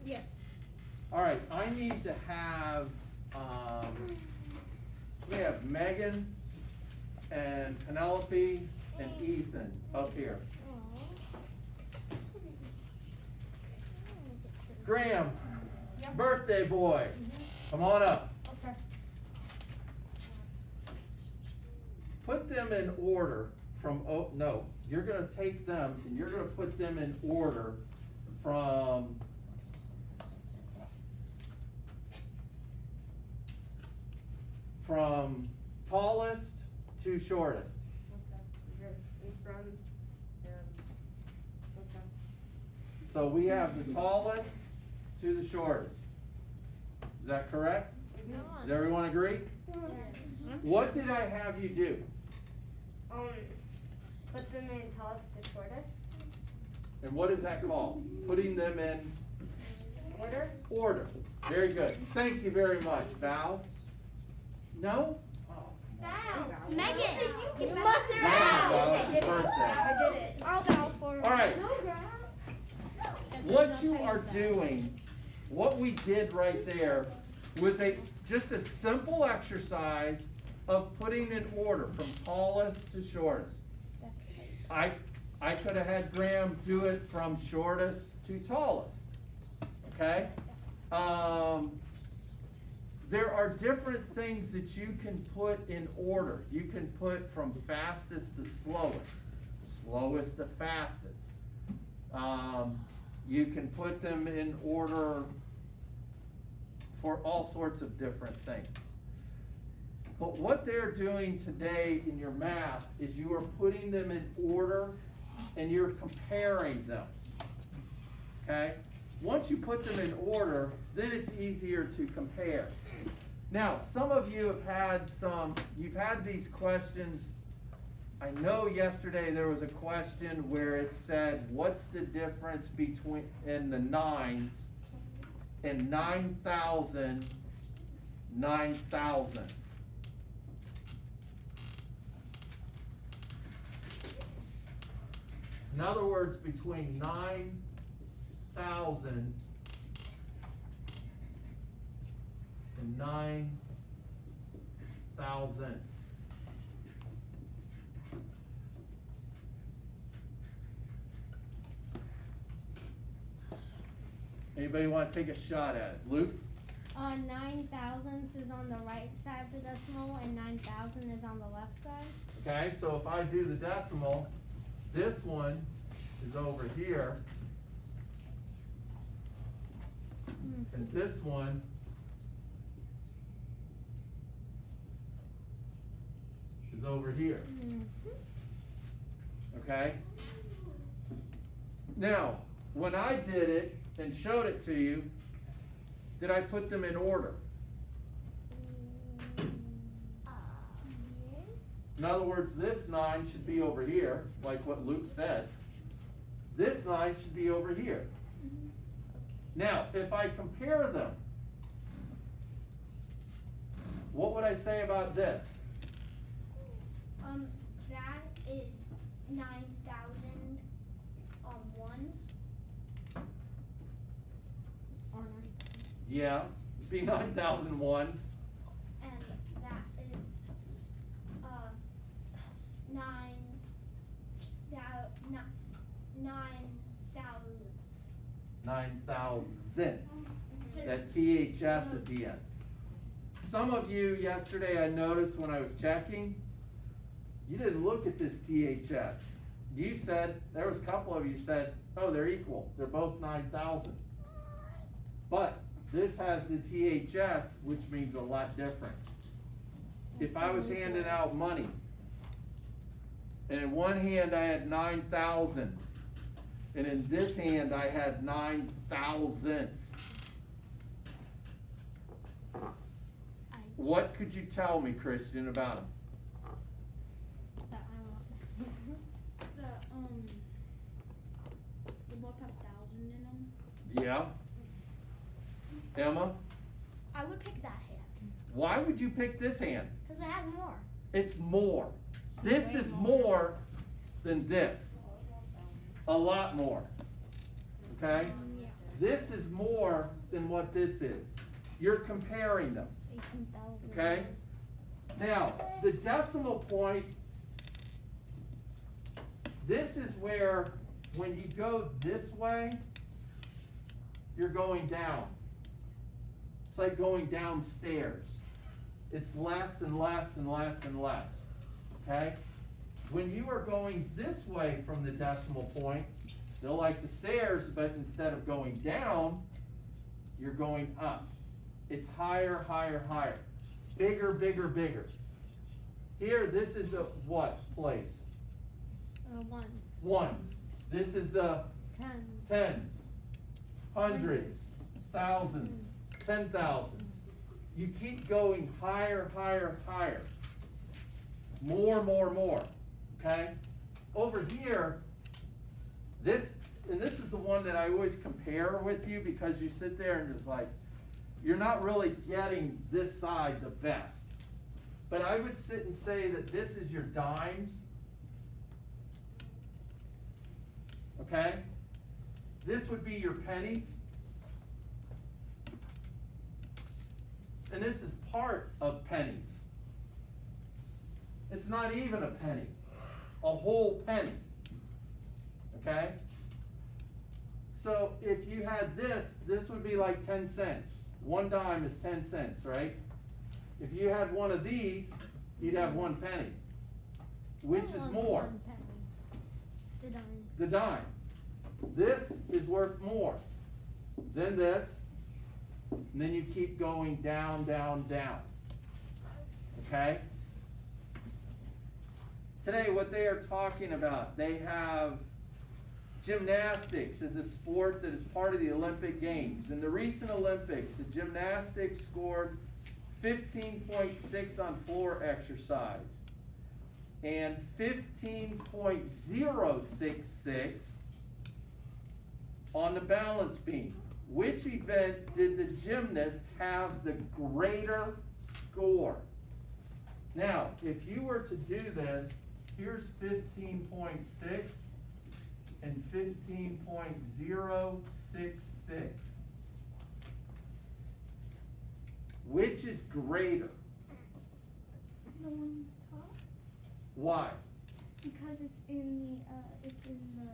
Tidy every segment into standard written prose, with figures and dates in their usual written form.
Yes. All right, I need to have, we have Megan and Penelope and Ethan up here. Graham, birthday boy, come on up. Okay. Put them in order from, oh, no, you're gonna take them and you're gonna put them in order from tallest to shortest. Okay. In front. Okay. So we have the tallest to the shortest. Is that correct? Does everyone agree? What did I have you do? Put them in tallest to shortest. And what is that called? Putting them in Order. order. Very good. Thank you very much. Val? No? Oh, Megan, you Val, must Val, it's your birthday. I did it. I'll bow for All right. What you are doing, what we did right there was just a simple exercise of putting in order from tallest to shortest. I could have had Graham do it from shortest to tallest. Okay? There are different things that you can put in order. You can put from fastest to slowest, slowest to fastest. You can put them in order for all sorts of different things. But what they're doing today in your math is you are putting them in order and you're comparing them. Okay? Once you put them in order, then it's easier to compare. Now, some of you have you've had these questions. I know yesterday there was a question where it said, what's the difference in the nines and 9,000 9,000ths? In other words, between 9,000 and 9,000ths. Anybody want to take a shot at it? Luke? 9,000ths is on the right side of the decimal and 9,000 is on the left side. Okay, so if I do the decimal, this one is over here, and this one is over here. Okay? Now, when I did it and showed it to you, did I put them in order? In other words, this 9 should be over here, like what Luke said. This 9 should be over here. Now, if I compare them, what would I say about this? That is 9,000 ones. Or 9,000. Yeah, it'd be 9,000 ones. And that is 9,000ths. That THS at the end. Some of you yesterday, I noticed when I was checking, you didn't look at this THS. You said, there was a couple of you said, oh, they're equal. They're both 9,000. But this has the THS, which means a lot different. If I was handing out money, and in one hand I had 9,000, and in this hand I had 9,000ths, what could you tell me, Christian, about them? They both have 1,000 in them. Yeah. Emma, I would pick that hand. why would you pick this hand? Because it has more. It's more. This is more than this. A lot more. Okay? This is more than what this is. You're comparing them, 18,000. okay? Now, the decimal point, this is where, when you go this way, you're going down. It's like going downstairs. It's less and less and less and less, okay? When you are going this way from the decimal point, still like the stairs, but instead of going down, you're going up. It's higher, higher, higher. Bigger, bigger, bigger. Here, this is a what place? Ones. Ones. This is the Tens. tens, hundreds, thousands, 10,000s. You keep going higher, higher, higher. More, more, more. Okay? Over here, this is the one that I always compare with you, because you sit there and it's like, you're not really getting this side the best. But I would sit and say that this is your dimes. Okay? This would be your pennies. And this is part of pennies. It's not even a penny. A whole penny. Okay? So if you had this, this would be like 10 cents. 1 dime is 10 cents, right? If you had one of these, you'd have 1 penny. Which is more? 1 penny. The dime. The dime. This is worth more than this. And then you keep going down, down, down. Okay? Today, what they are talking about, they have gymnastics as a sport that is part of the Olympic Games. In the recent Olympics, the gymnastics scored 15.6 on floor exercise and 15.066 on the balance beam. Which event did the gymnast have the greater score? Now, if you were to do this, here's 15.6 and 15.066. Which is greater? The one top? Why? Because it's in the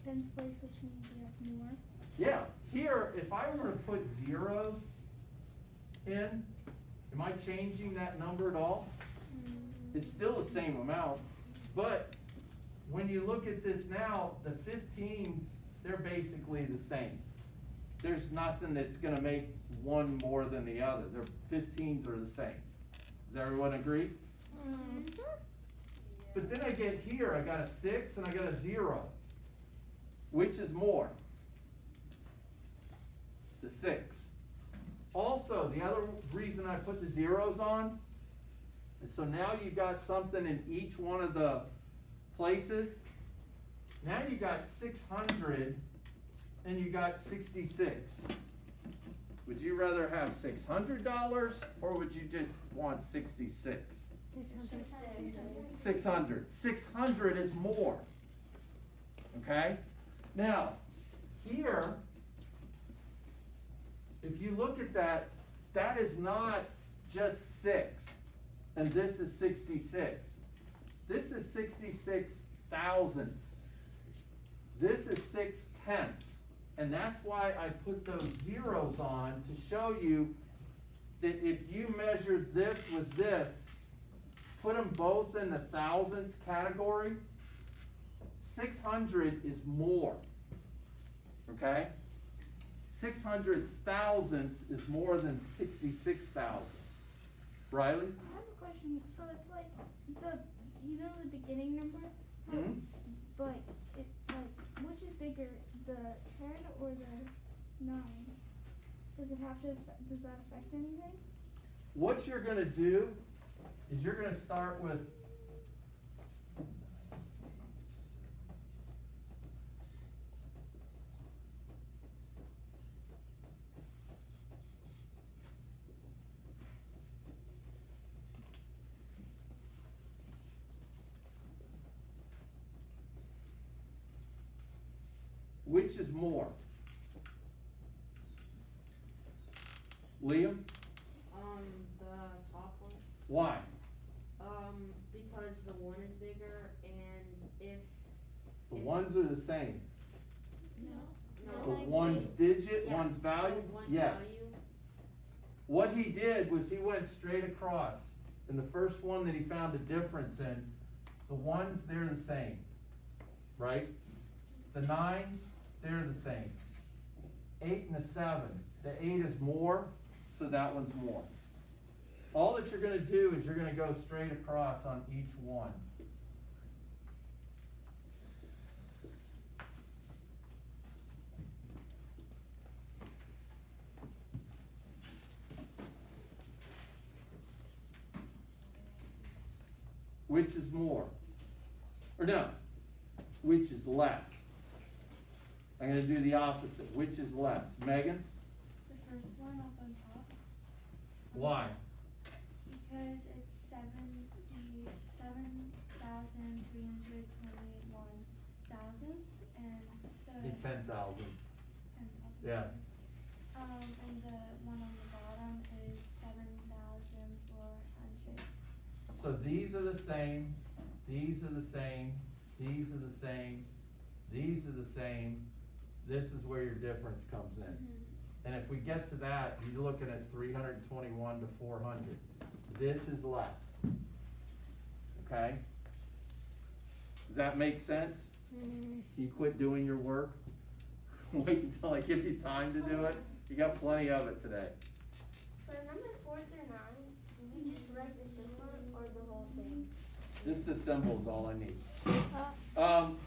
tens place, which means you have more. Yeah, here, if I were to put zeros in, am I changing that number at all? It's still the same amount, but when you look at this now, the 15s, they're basically the same. There's nothing that's gonna make one more than the other. Their 15s are the same. Does everyone agree? But then I get here, I got a 6 and I got a 0. Which is more? The 6. Also, the other reason I put the zeros on is so now you got something in each one of the places. Now you got 600 and you got 66. Would you rather have $600 or would you just want 66? 600. 600 is more. Okay? Now, here, if you look at that, that is not just 6, and this is 66. This is 66 thousandths. This is 6 tenths. And that's why I put those zeros on to show you that if you measured this with this, put them both in the thousandths category, 600 is more. Okay? 600 thousandths is more than 66 thousandths. Riley? I have a question. So it's like the beginning number, Hmm? but it's like which is bigger, the 10 or the 9? Does that affect anything? What you're gonna do is you're gonna start with which is more? Liam, The top one. why? Because the one is bigger and if. The ones are the same. The No. one's digit, Yeah, one's value? one's Yes. value. What he did was he went straight across, and the first one that he found a difference in, the ones, they're the same, right? The nines, they're the same. 8 and a 7, the 8 is more, so that one's more. All that you're gonna do is you're gonna go straight across on each one. Which is more? Or no, which is less? I'm gonna do the opposite. Which is less? Megan? The first one up on top, Why? because it's 7,321 thousandths, and The the 10,000s. 10,000. Yeah. And the one on the bottom is 7,400. So these are the same, these are the same, these are the same, these are the same. This is where your difference comes in. And if we get to that, you're looking at 321 to 400. This is less. Okay? Does that make sense? You quit doing your work? Wait until I give you time to do it? You got plenty of it today. For number 4 through 9, do we just write the symbol or the whole thing? Just the symbol is all I need.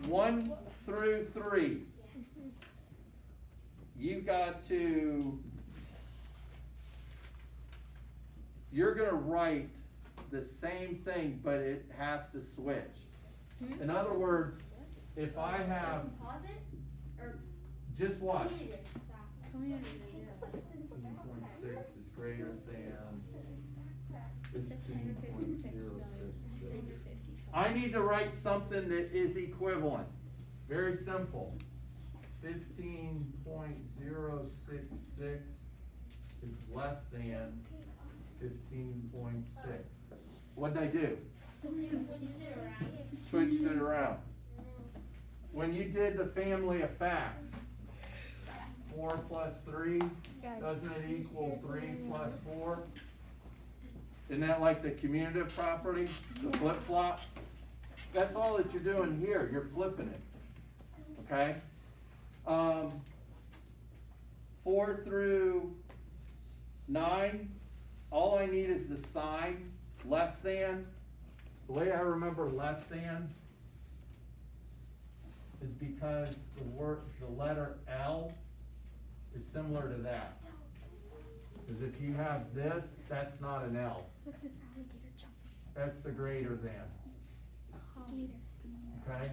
1 through 3. You got to, you're gonna write the same thing, but it has to switch. In other words, if I have, Pause it? Or just watch. read it? 15.6 is greater than 15.066. I need to write something that is equivalent. Very simple. 15.066 is less than 15.6. What'd I do? Switched it around. When you did the family of facts, 4 plus 3, doesn't it equal 3 plus 4? Isn't that like the commutative property, the flip-flop? That's all that you're doing here, you're flipping it, okay? 4 through 9, all I need is the sign, less than. The way I remember less than is because the letter L is similar to that. Because if you have this, that's not an L. What's an alligator jumping? That's the greater than, Gator. okay?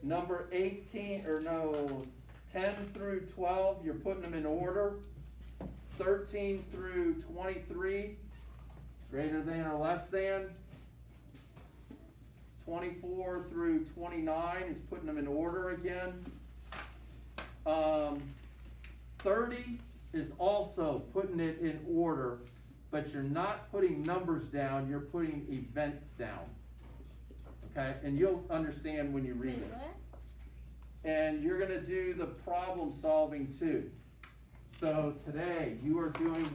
Number 18, or no, 10 through 12, you're putting them in order. 13 through 23, greater than or less than. 24 through 29 is putting them in order again. 30 is also putting it in order, but you're not putting numbers down, you're putting events down. Okay, and you'll understand when you read it. And you're gonna do the problem solving too. So today, you are doing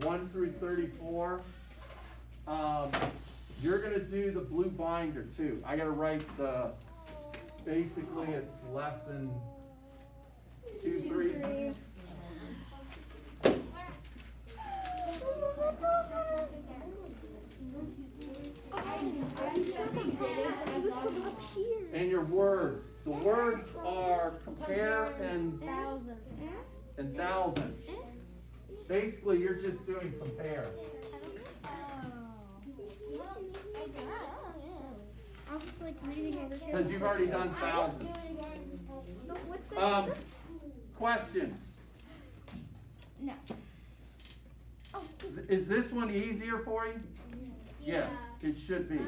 1 through 34. You're gonna do the blue binder too. I gotta write basically it's lesson 2, 3. And your words. The words are compare and thousand. Basically, you're just doing compare. I was like reading over here. Because you've already done thousands. Questions? No. Is this one easier for you? Yes, it should be.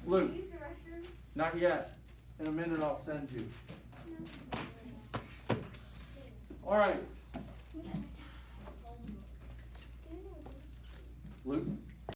Luke, Use the restroom? not yet. In a minute, I'll send you. All right, Luke,